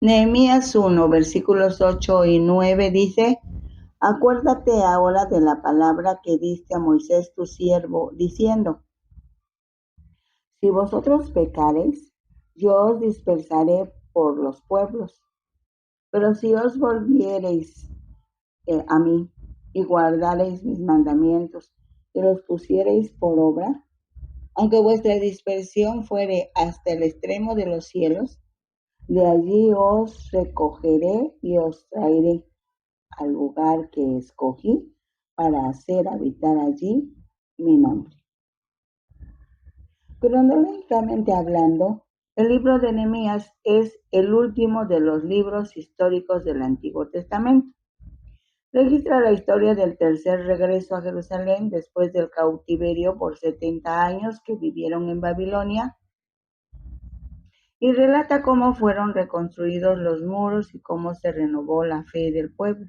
Nehemías 1, versículos 8 y 9 dice: Acuérdate ahora de la palabra que diste a Moisés tu siervo, diciendo: Si vosotros pecareis, yo os dispersaré por los pueblos. Pero si os volviereis a mí y guardareis mis mandamientos y los pusiereis por obra, aunque vuestra dispersión fuere hasta el extremo de los cielos, de allí os recogeré y os traeré al lugar que escogí para hacer habitar allí mi nombre. Cronológicamente hablando, el libro de Nehemías es el último de los libros históricos del Antiguo Testamento. Registra la historia del tercer regreso a Jerusalén después del cautiverio por 70 años que vivieron en Babilonia y relata cómo fueron reconstruidos los muros y cómo se renovó la fe del pueblo.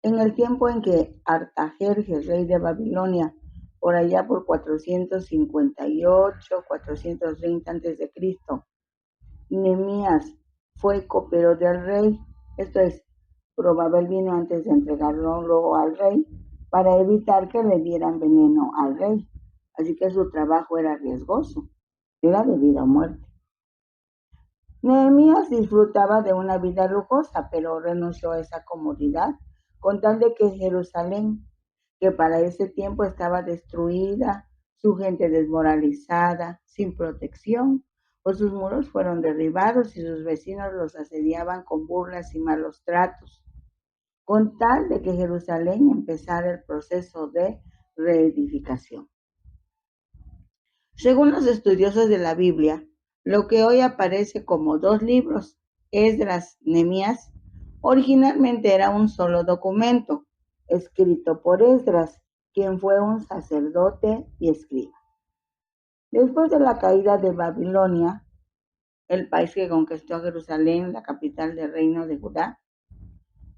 En el tiempo en que Artajerjes, rey de Babilonia, por allá por 458, 430 a.C., Nehemías fue copero del rey, esto es, probaba el vino antes de entregarlo al rey para evitar que le dieran veneno al rey. Así que su trabajo era riesgoso, era de vida o muerte. Nehemías disfrutaba de una vida lujosa, pero renunció a esa comodidad con tal de que Jerusalén, que para ese tiempo estaba destruida, su gente desmoralizada, sin protección, pues sus muros fueron derribados y sus vecinos los asediaban con burlas y malos tratos, con tal de que Jerusalén empezara el proceso de reedificación. Según los estudiosos de la Biblia, lo que hoy aparece como dos libros, Esdras, Nehemías, originalmente era un solo documento, escrito por Esdras, quien fue un sacerdote y escriba. Después de la caída de Babilonia, el país que conquistó Jerusalén, la capital del reino de Judá,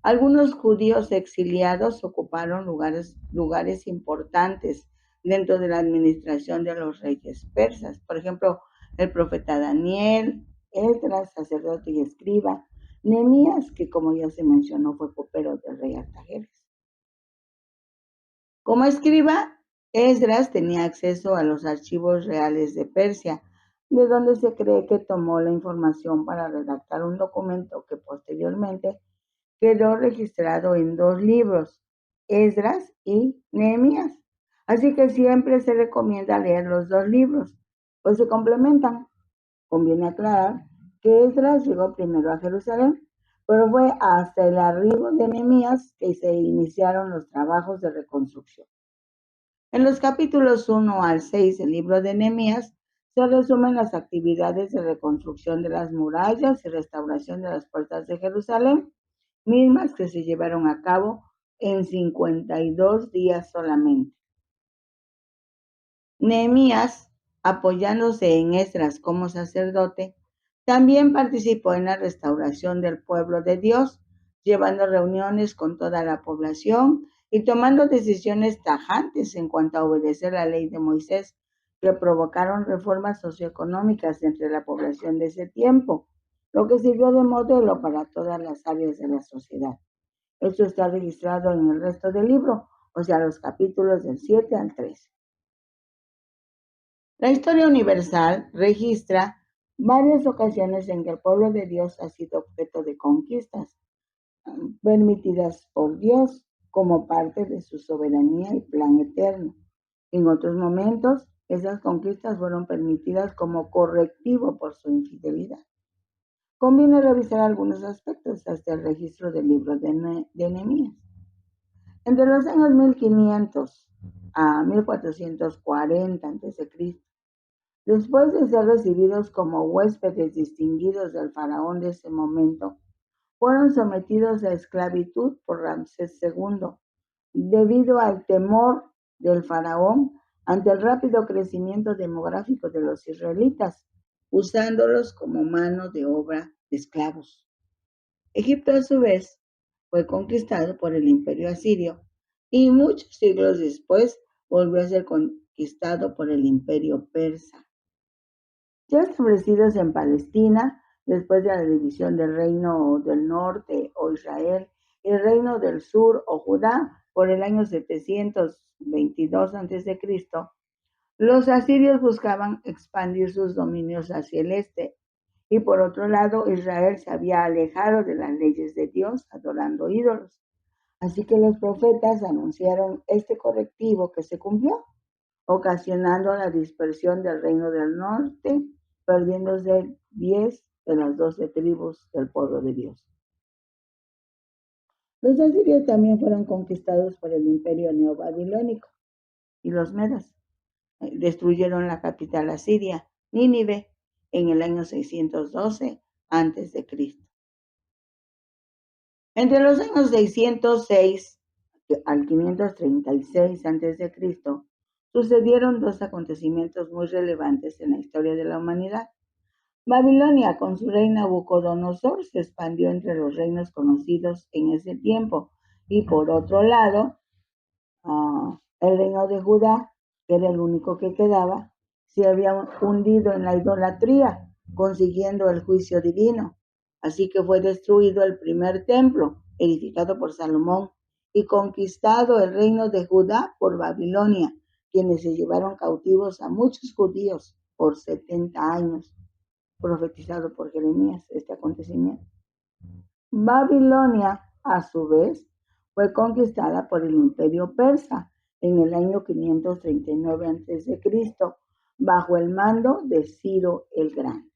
algunos judíos exiliados ocuparon lugares importantes dentro de la administración de los reyes persas. Por ejemplo, el profeta Daniel, Esdras, sacerdote y escriba, Nehemías, que como ya se mencionó fue copero del rey Artajerjes. Como escriba, Esdras tenía acceso a los archivos reales de Persia, de donde se cree que tomó la información para redactar un documento que posteriormente quedó registrado en dos libros, Esdras y Nehemías. Así que siempre se recomienda leer los dos libros, pues se complementan. Conviene aclarar que Esdras llegó primero a Jerusalén, pero fue hasta el arribo de Nehemías que se iniciaron los trabajos de reconstrucción. En los capítulos 1 al 6 del libro de Nehemías se resumen las actividades de reconstrucción de las murallas y restauración de las puertas de Jerusalén, mismas que se llevaron a cabo en 52 días solamente. Nehemías, apoyándose en Esdras como sacerdote, también participó en la restauración del pueblo de Dios, llevando reuniones con toda la población y tomando decisiones tajantes en cuanto a obedecer la ley de Moisés, que provocaron reformas socioeconómicas entre la población de ese tiempo, lo que sirvió de modelo para todas las áreas de la sociedad. Esto está registrado en el resto del libro, o sea, los capítulos del 7 al 13. La historia universal registra varias ocasiones en que el pueblo de Dios ha sido objeto de conquistas permitidas por Dios como parte de su soberanía y plan eterno. En otros momentos, esas conquistas fueron permitidas como correctivo por su infidelidad. Conviene revisar algunos aspectos hasta el registro del libro de Nehemías. Entre los años 1500 a 1440 a.C., después de ser recibidos como huéspedes distinguidos del faraón de ese momento, fueron sometidos a esclavitud por Ramsés II, debido al temor del faraón ante el rápido crecimiento demográfico de los israelitas, usándolos como mano de obra de esclavos. Egipto, a su vez, fue conquistado por el imperio asirio y muchos siglos después volvió a ser conquistado por el imperio persa. Ya establecidos en Palestina, después de la división del reino del norte o Israel y el reino del sur o Judá por el año 722 a.C., los asirios buscaban expandir sus dominios hacia el este. Y por otro lado, Israel se había alejado de las leyes de Dios, adorando ídolos. Así que los profetas anunciaron este correctivo que se cumplió, ocasionando la dispersión del reino del norte, perdiéndose 10 de las 12 tribus del pueblo de Dios. Los asirios también fueron conquistados por el imperio neobabilónico y los medas. Destruyeron la capital asiria, Nínive, en el año 612 a.C. Entre los años 606 al 536 a.C., sucedieron dos acontecimientos muy relevantes en la historia de la humanidad. Babilonia, con su rey Nabucodonosor, se expandió entre los reinos conocidos en ese tiempo, y por otro lado, el reino de Judá, que era el único que quedaba, se había hundido en la idolatría, consiguiendo el juicio divino. Así que fue destruido el primer templo, edificado por Salomón, y conquistado el reino de Judá por Babilonia, quienes se llevaron cautivos a muchos judíos por 70 años, profetizado por Jeremías este acontecimiento. Babilonia, a su vez, fue conquistada por el imperio persa en el año 539 a.C., bajo el mando de Ciro el Grande.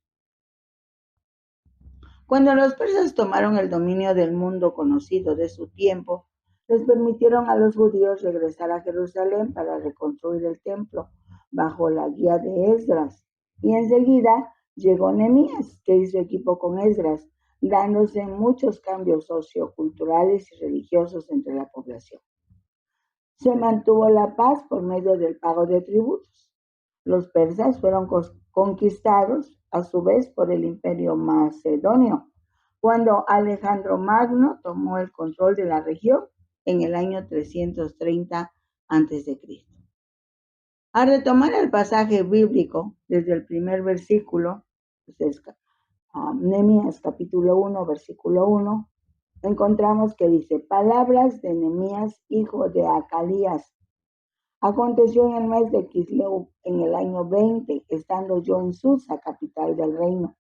Cuando los persas tomaron el dominio del mundo conocido de su tiempo, les permitieron a los judíos regresar a Jerusalén para reconstruir el templo bajo la guía de Esdras. Y enseguida llegó Nehemías, que hizo equipo con Esdras, dándose muchos cambios socioculturales y religiosos entre la población. Se mantuvo la paz por medio del pago de tributos. Los persas fueron conquistados a su vez por el imperio macedonio, cuando Alejandro Magno tomó el control de la región en el año 330 a.C. Al retomar el pasaje bíblico desde el primer versículo, Nehemías capítulo 1, versículo 1, encontramos que dice: palabras de Nehemías, hijo de Acalías. Aconteció en el mes de Quisleu, en el año 20, estando yo en Susa, capital del reino,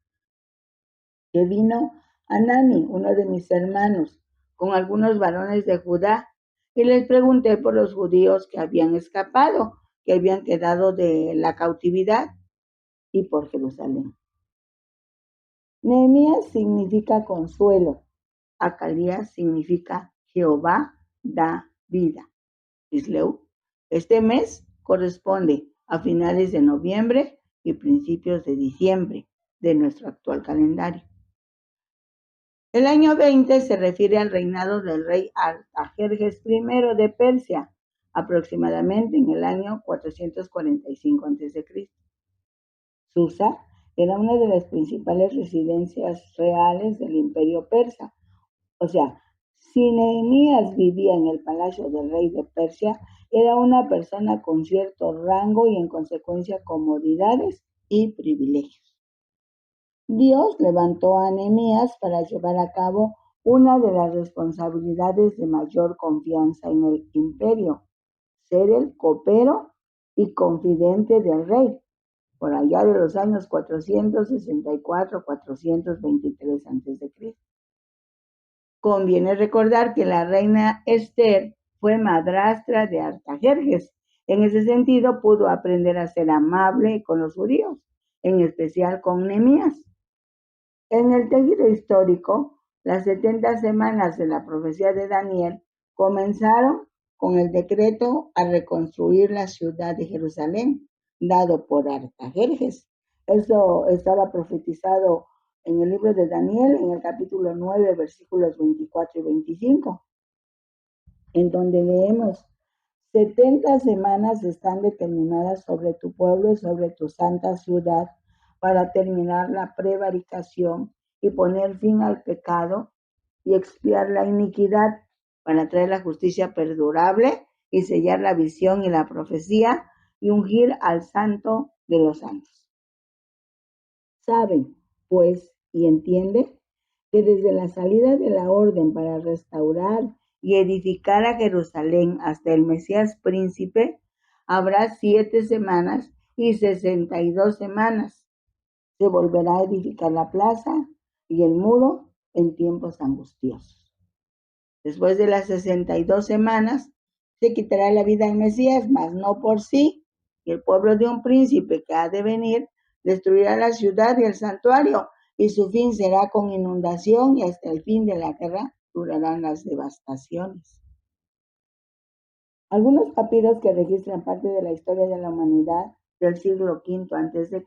que vino Anani, uno de mis hermanos, con algunos varones de Judá, y les pregunté por los judíos que habían escapado, que habían quedado de la cautividad, y por Jerusalén. Nehemías significa consuelo. Acalías significa Jehová da vida. Quisleu. Este mes corresponde a finales de noviembre y principios de diciembre de nuestro actual calendario. El año 20 se refiere al reinado del rey Artajerjes I de Persia, aproximadamente en el año 445 a.C. Susa era una de las principales residencias reales del imperio persa. O sea, si Nehemías vivía en el palacio del rey de Persia, era una persona con cierto rango y en consecuencia comodidades y privilegios. Dios levantó a Nehemías para llevar a cabo una de las responsabilidades de mayor confianza en el imperio: ser el copero y confidente del rey, por allá de los años 464-423 a.C. Conviene recordar que la reina Esther fue madrastra de Artajerjes. En ese sentido, pudo aprender a ser amable con los judíos, en especial con Nehemías. En el tejido histórico, las 70 semanas de la profecía de Daniel comenzaron con el decreto a reconstruir la ciudad de Jerusalén, dado por Artajerjes. Eso estaba profetizado en el libro de Daniel, en el capítulo 9, versículos 24 y 25, en donde leemos: 70 semanas están determinadas sobre tu pueblo y sobre tu santa ciudad, para terminar la prevaricación y poner fin al pecado y expiar la iniquidad, para traer la justicia perdurable y sellar la visión y la profecía y ungir al santo de los santos. Saben, pues, y entiende que desde la salida de la orden para restaurar y edificar a Jerusalén hasta el Mesías príncipe, habrá 7 semanas y 62 semanas. Se volverá a edificar la plaza y el muro en tiempos angustiosos. Después de las 62 semanas, se quitará la vida al Mesías, mas no por sí. Y el pueblo de un príncipe que ha de venir destruirá la ciudad y el santuario, y su fin será con inundación, y hasta el fin de la guerra durarán las devastaciones. Algunos papiros que registran parte de la historia de la humanidad del siglo V a.C.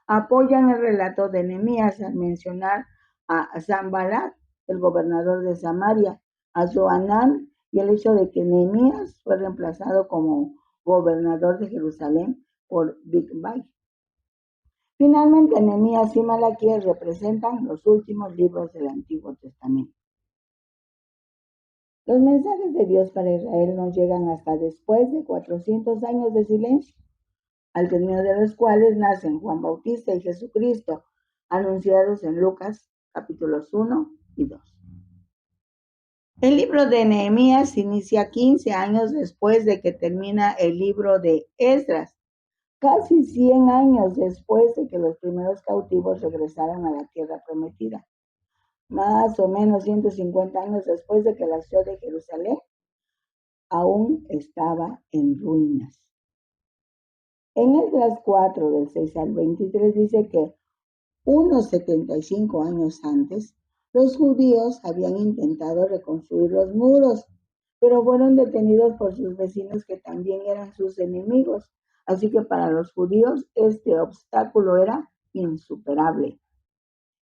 apoyan el relato de Nehemías al mencionar a Sanballat, el gobernador de Samaria, a Joanán, y el hecho de que Nehemías fue reemplazado como gobernador de Jerusalén por Bigvai. Finalmente, Nehemías y Malaquías representan los últimos libros del Antiguo Testamento. Los mensajes de Dios para Israel no llegan hasta después de 400 años de silencio, al término de los cuales nacen Juan Bautista y Jesucristo, anunciados en Lucas capítulos 1 y 2. El libro de Nehemías inicia 15 años después de que termina el libro de Esdras, casi 100 años después de que los primeros cautivos regresaran a la tierra prometida, más o menos 150 años después de que la ciudad de Jerusalén aún estaba en ruinas. En Esdras 4, del 6 al 23, dice que unos 75 años antes, los judíos habían intentado reconstruir los muros, pero fueron detenidos por sus vecinos que también eran sus enemigos. Así que para los judíos este obstáculo era insuperable.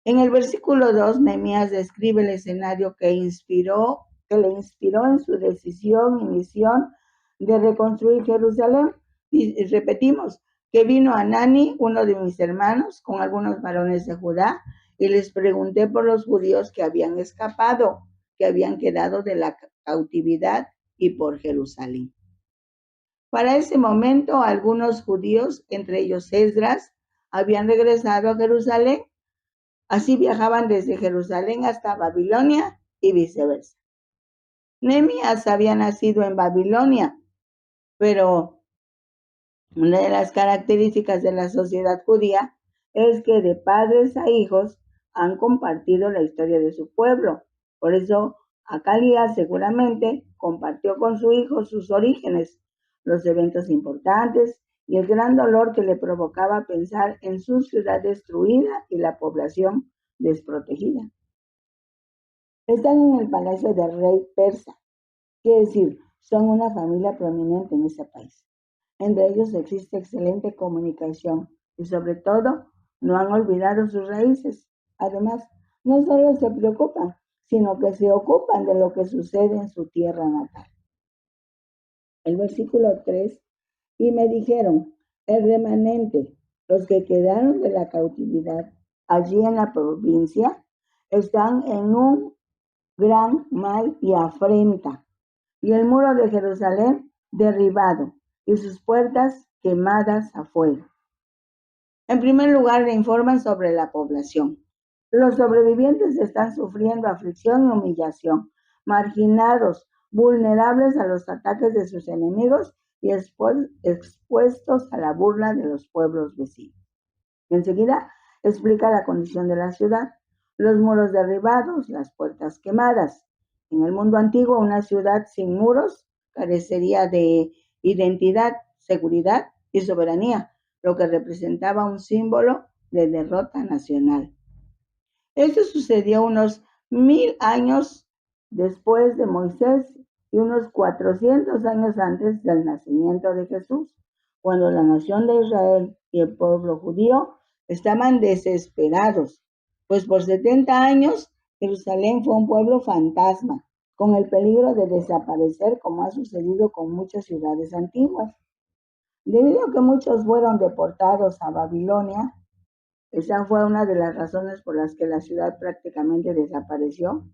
En el versículo 2, Nehemías describe el escenario que le inspiró en su decisión y misión de reconstruir Jerusalén. Y repetimos, que vino Hanani, uno de mis hermanos, con algunos varones de Judá, y les pregunté por los judíos que habían escapado, que habían quedado de la cautividad, y por Jerusalén. Para ese momento, algunos judíos, entre ellos Esdras, habían regresado a Jerusalén. Así viajaban desde Jerusalén hasta Babilonia y viceversa. Nehemías había nacido en Babilonia, pero una de las características de la sociedad judía es que de padres a hijos han compartido la historia de su pueblo. Por eso, Acalías seguramente compartió con su hijo sus orígenes, los eventos importantes y el gran dolor que le provocaba pensar en su ciudad destruida y la población desprotegida. Están en el palacio del rey persa, quiere decir, son una familia prominente en ese país. Entre ellos existe excelente comunicación y sobre todo no han olvidado sus raíces. Además, no solo se preocupan, sino que se ocupan de lo que sucede en su tierra natal. El versículo 3, y me dijeron, el remanente, los que quedaron de la cautividad allí en la provincia, están en un gran mal y afrenta, y el muro de Jerusalén derribado, y sus puertas quemadas a fuego. En primer lugar, le informan sobre la población. Los sobrevivientes están sufriendo aflicción y humillación, marginados, vulnerables a los ataques de sus enemigos y expuestos a la burla de los pueblos vecinos. Enseguida explica la condición de la ciudad, los muros derribados, las puertas quemadas. En el mundo antiguo, una ciudad sin muros carecería de identidad, seguridad y soberanía, lo que representaba un símbolo de derrota nacional. Esto sucedió unos 1000 años después de Moisés y unos 400 años antes del nacimiento de Jesús, cuando la nación de Israel y el pueblo judío estaban desesperados, pues por 70 años Jerusalén fue un pueblo fantasma, con el peligro de desaparecer como ha sucedido con muchas ciudades antiguas. Debido a que muchos fueron deportados a Babilonia, esa fue una de las razones por las que la ciudad prácticamente desapareció.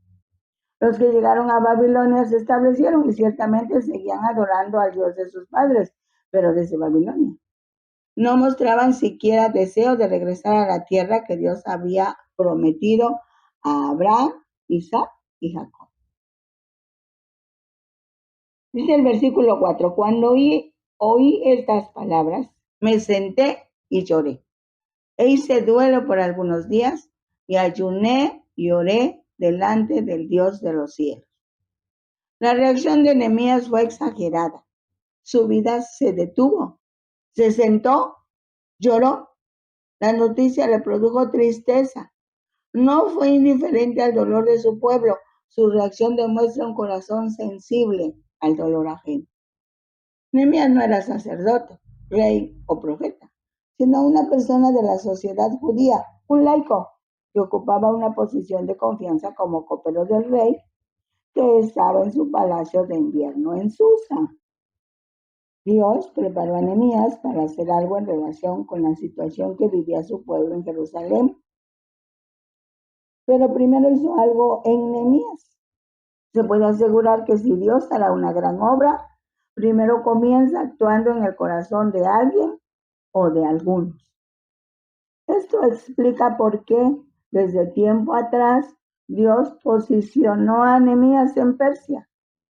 Los que llegaron a Babilonia se establecieron y ciertamente seguían adorando al Dios de sus padres, pero desde Babilonia. No mostraban siquiera deseo de regresar a la tierra que Dios había prometido a Abraham, Isaac y Jacob. Dice el versículo 4, cuando oí estas palabras, me senté y lloré. E hice duelo por algunos días y ayuné y oré delante del Dios de los cielos. La reacción de Nehemías fue exagerada. Su vida se detuvo. Se sentó, lloró. La noticia le produjo tristeza. No fue indiferente al dolor de su pueblo. Su reacción demuestra un corazón sensible al dolor ajeno. Nehemías no era sacerdote, rey o profeta, sino una persona de la sociedad judía, un laico, que ocupaba una posición de confianza como copero del rey, que estaba en su palacio de invierno en Susa. Dios preparó a Nehemías para hacer algo en relación con la situación que vivía su pueblo en Jerusalén. Pero primero hizo algo en Nehemías. Se puede asegurar que si Dios hará una gran obra, primero comienza actuando en el corazón de alguien o de algunos. Esto explica por qué desde tiempo atrás Dios posicionó a Nehemías en Persia,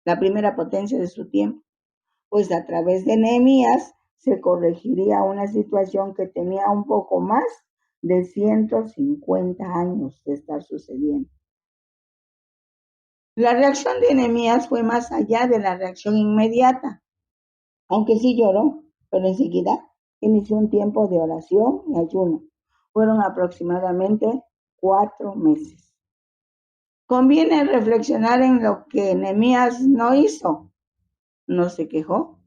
la primera potencia de su tiempo, pues a través de Nehemías se corregiría una situación que tenía un poco más de 150 años de estar sucediendo. La reacción de Nehemías fue más allá de la reacción inmediata, aunque sí lloró, pero enseguida inició un tiempo de oración y ayuno. Fueron aproximadamente 4 meses. Conviene reflexionar en lo que Nehemías no hizo. No se quejó,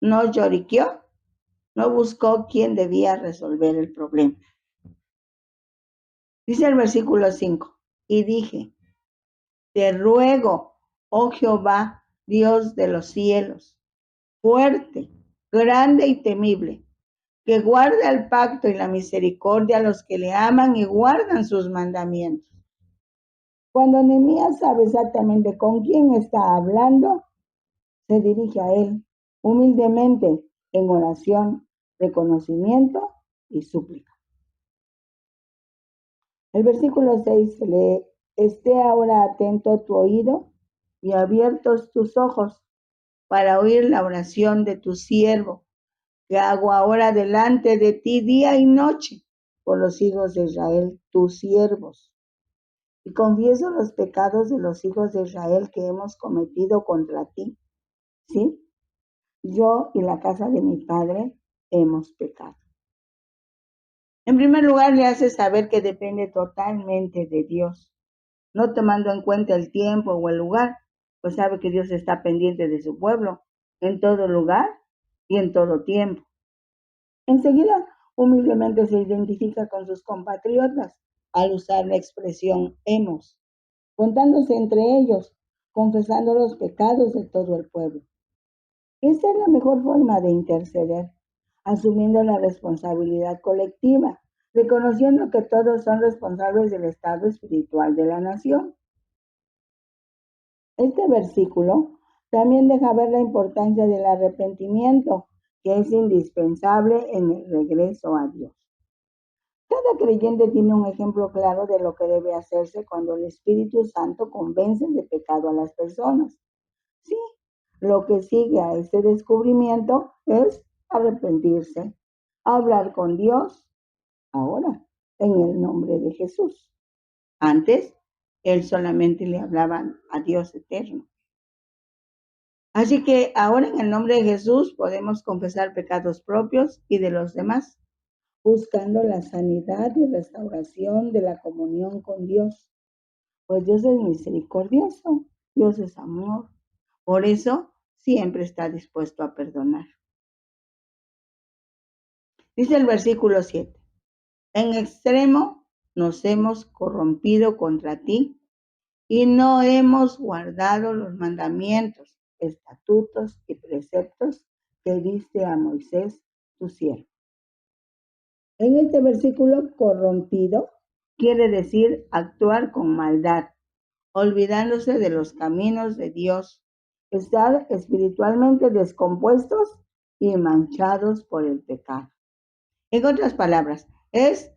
no lloriqueó, no buscó quién debía resolver el problema. Dice el versículo 5, y dije, te ruego, oh Jehová, Dios de los cielos, fuerte, grande y temible, que guarde el pacto y la misericordia a los que le aman y guardan sus mandamientos. Cuando Nehemías sabe exactamente con quién está hablando, se dirige a él humildemente en oración, reconocimiento y súplica. El versículo 6 se lee, esté ahora atento tu oído y abiertos tus ojos para oír la oración de tu siervo, que hago ahora delante de ti día y noche por los hijos de Israel, tus siervos. Y confieso los pecados de los hijos de Israel que hemos cometido contra ti. ¿Sí? Yo y la casa de mi padre hemos pecado. En primer lugar, le hace saber que depende totalmente de Dios, no tomando en cuenta el tiempo o el lugar, pues sabe que Dios está pendiente de su pueblo en todo lugar y en todo tiempo. Enseguida, humildemente se identifica con sus compatriotas al usar la expresión hemos, contándose entre ellos, confesando los pecados de todo el pueblo. Esa es la mejor forma de interceder, asumiendo la responsabilidad colectiva, reconociendo que todos son responsables del estado espiritual de la nación. Este versículo también deja ver la importancia del arrepentimiento, que es indispensable en el regreso a Dios. Cada creyente tiene un ejemplo claro de lo que debe hacerse cuando el Espíritu Santo convence de pecado a las personas. Sí, lo que sigue a este descubrimiento es arrepentirse, hablar con Dios, ahora, en el nombre de Jesús. Antes, él solamente le hablaba a Dios eterno. Así que ahora en el nombre de Jesús podemos confesar pecados propios y de los demás, buscando la sanidad y restauración de la comunión con Dios. Pues Dios es misericordioso, Dios es amor. Por eso siempre está dispuesto a perdonar. Dice el versículo 7, en extremo nos hemos corrompido contra ti y no hemos guardado los mandamientos, estatutos y preceptos que diste a Moisés, tu siervo. En este versículo, corrompido quiere decir actuar con maldad, olvidándose de los caminos de Dios, estar espiritualmente descompuestos y manchados por el pecado. En otras palabras, es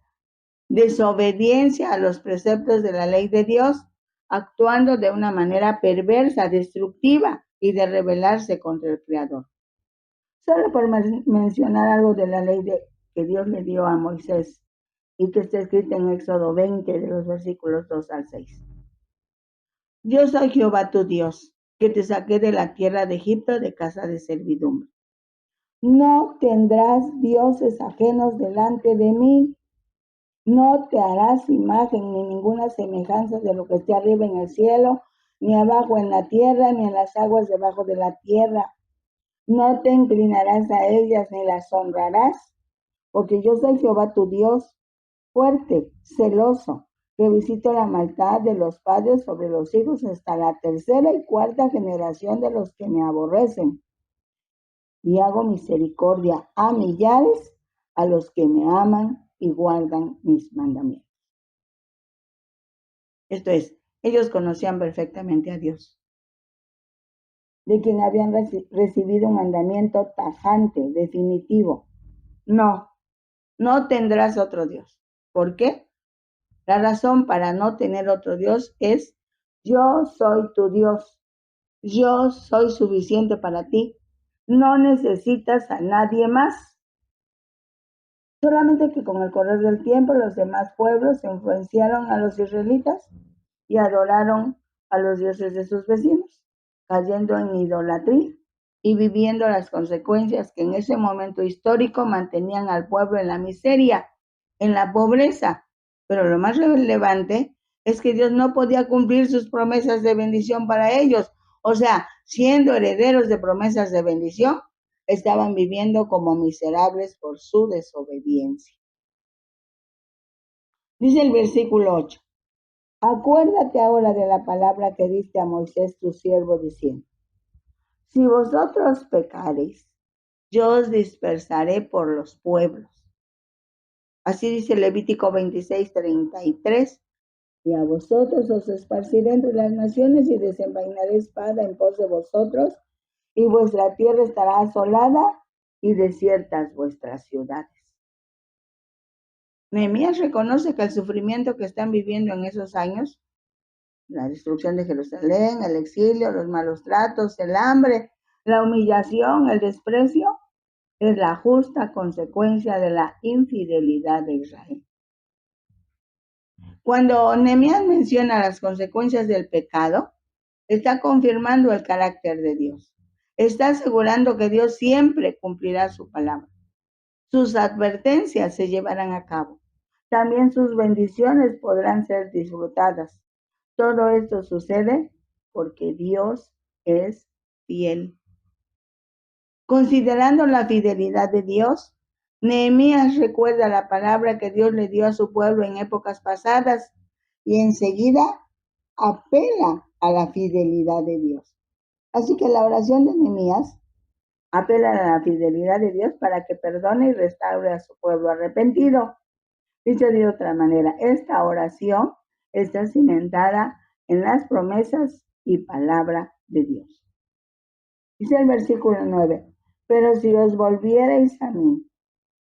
desobediencia a los preceptos de la ley de Dios, actuando de una manera perversa, destructiva y de rebelarse contra el Creador. Solo por mencionar algo de la ley que Dios le dio a Moisés y que está escrita en Éxodo 20, de los versículos 2 al 6. Yo soy Jehová tu Dios, que te saqué de la tierra de Egipto de casa de servidumbre. No tendrás dioses ajenos delante de mí. No te harás imagen ni ninguna semejanza de lo que esté arriba en el cielo, ni abajo en la tierra, ni en las aguas debajo de la tierra. No te inclinarás a ellas ni las honrarás, porque yo soy Jehová tu Dios, fuerte, celoso, que visito la maldad de los padres sobre los hijos hasta la tercera y cuarta generación de los que me aborrecen. Y hago misericordia a millares a los que me aman y guardan mis mandamientos. Esto es, ellos conocían perfectamente a Dios, de quien habían recibido un mandamiento tajante, definitivo. No tendrás otro Dios. ¿Por qué? La razón para no tener otro Dios es: yo soy tu Dios. Yo soy suficiente para ti. No necesitas a nadie más. Solamente que con el correr del tiempo los demás pueblos influenciaron a los israelitas y adoraron a los dioses de sus vecinos, cayendo en idolatría y viviendo las consecuencias que en ese momento histórico mantenían al pueblo en la miseria, en la pobreza. Pero lo más relevante es que Dios no podía cumplir sus promesas de bendición para ellos. O sea, siendo herederos de promesas de bendición, estaban viviendo como miserables por su desobediencia. Dice el versículo 8. Acuérdate ahora de la palabra que diste a Moisés tu siervo, diciendo: si vosotros pecareis, yo os dispersaré por los pueblos. Así dice Levítico 26:33. Y a vosotros os esparciré entre las naciones y desenvainaré espada en pos de vosotros, y vuestra tierra estará asolada y desiertas vuestras ciudades. Nehemías reconoce que el sufrimiento que están viviendo en esos años, la destrucción de Jerusalén, el exilio, los malos tratos, el hambre, la humillación, el desprecio, es la justa consecuencia de la infidelidad de Israel. Cuando Nehemías menciona las consecuencias del pecado, está confirmando el carácter de Dios. Está asegurando que Dios siempre cumplirá su palabra. Sus advertencias se llevarán a cabo. También sus bendiciones podrán ser disfrutadas. Todo esto sucede porque Dios es fiel. Considerando la fidelidad de Dios, Nehemías recuerda la palabra que Dios le dio a su pueblo en épocas pasadas y enseguida apela a la fidelidad de Dios. Así que la oración de Nehemías apela a la fidelidad de Dios para que perdone y restaure a su pueblo arrepentido. Dicho de otra manera, esta oración está cimentada en las promesas y palabra de Dios. Dice el versículo 9, pero si os volviereis a mí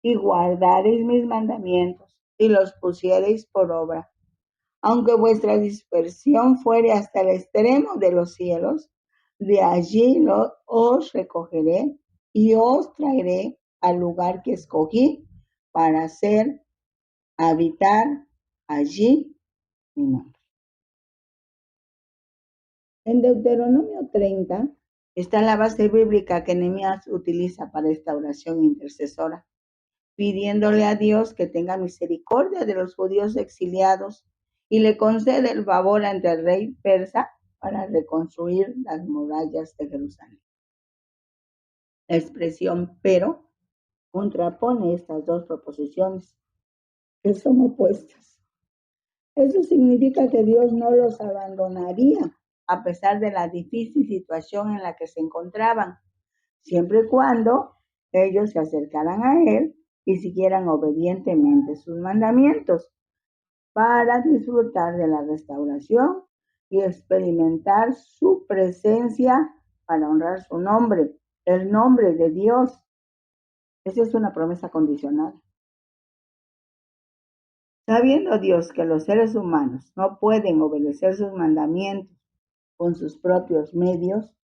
y guardareis mis mandamientos y los pusiereis por obra, aunque vuestra dispersión fuere hasta el extremo de los cielos, de allí os recogeré y os traeré al lugar que escogí para habitar allí mi nombre. En Deuteronomio 30 está la base bíblica que Nehemías utiliza para esta oración intercesora, pidiéndole a Dios que tenga misericordia de los judíos exiliados y le concede el favor ante el rey persa para reconstruir las murallas de Jerusalén. La expresión pero contrapone estas dos proposiciones que son opuestas. Eso significa que Dios no los abandonaría a pesar de la difícil situación en la que se encontraban, siempre y cuando ellos se acercaran a Él y siguieran obedientemente sus mandamientos para disfrutar de la restauración y experimentar su presencia para honrar su nombre, el nombre de Dios. Esa es una promesa condicional. Sabiendo Dios que los seres humanos no pueden obedecer sus mandamientos con sus propios medios,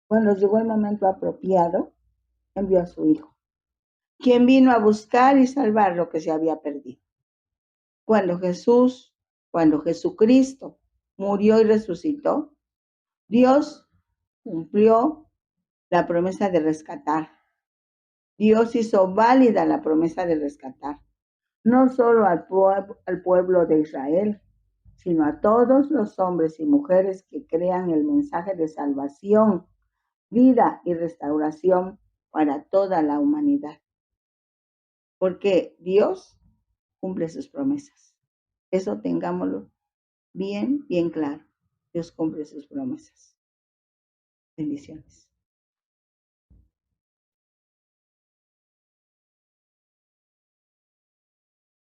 cuando llegó el momento apropiado, envió a su Hijo, quien vino a buscar y salvar lo que se había perdido. Cuando Jesucristo murió y resucitó, Dios cumplió la promesa de rescatar. Dios hizo válida la promesa de rescatar, no solo al pueblo de Israel, sino a todos los hombres y mujeres que crean el mensaje de salvación, vida y restauración para toda la humanidad. Porque Dios cumple sus promesas. Eso tengámoslo bien, bien claro. Dios cumple sus promesas. Bendiciones.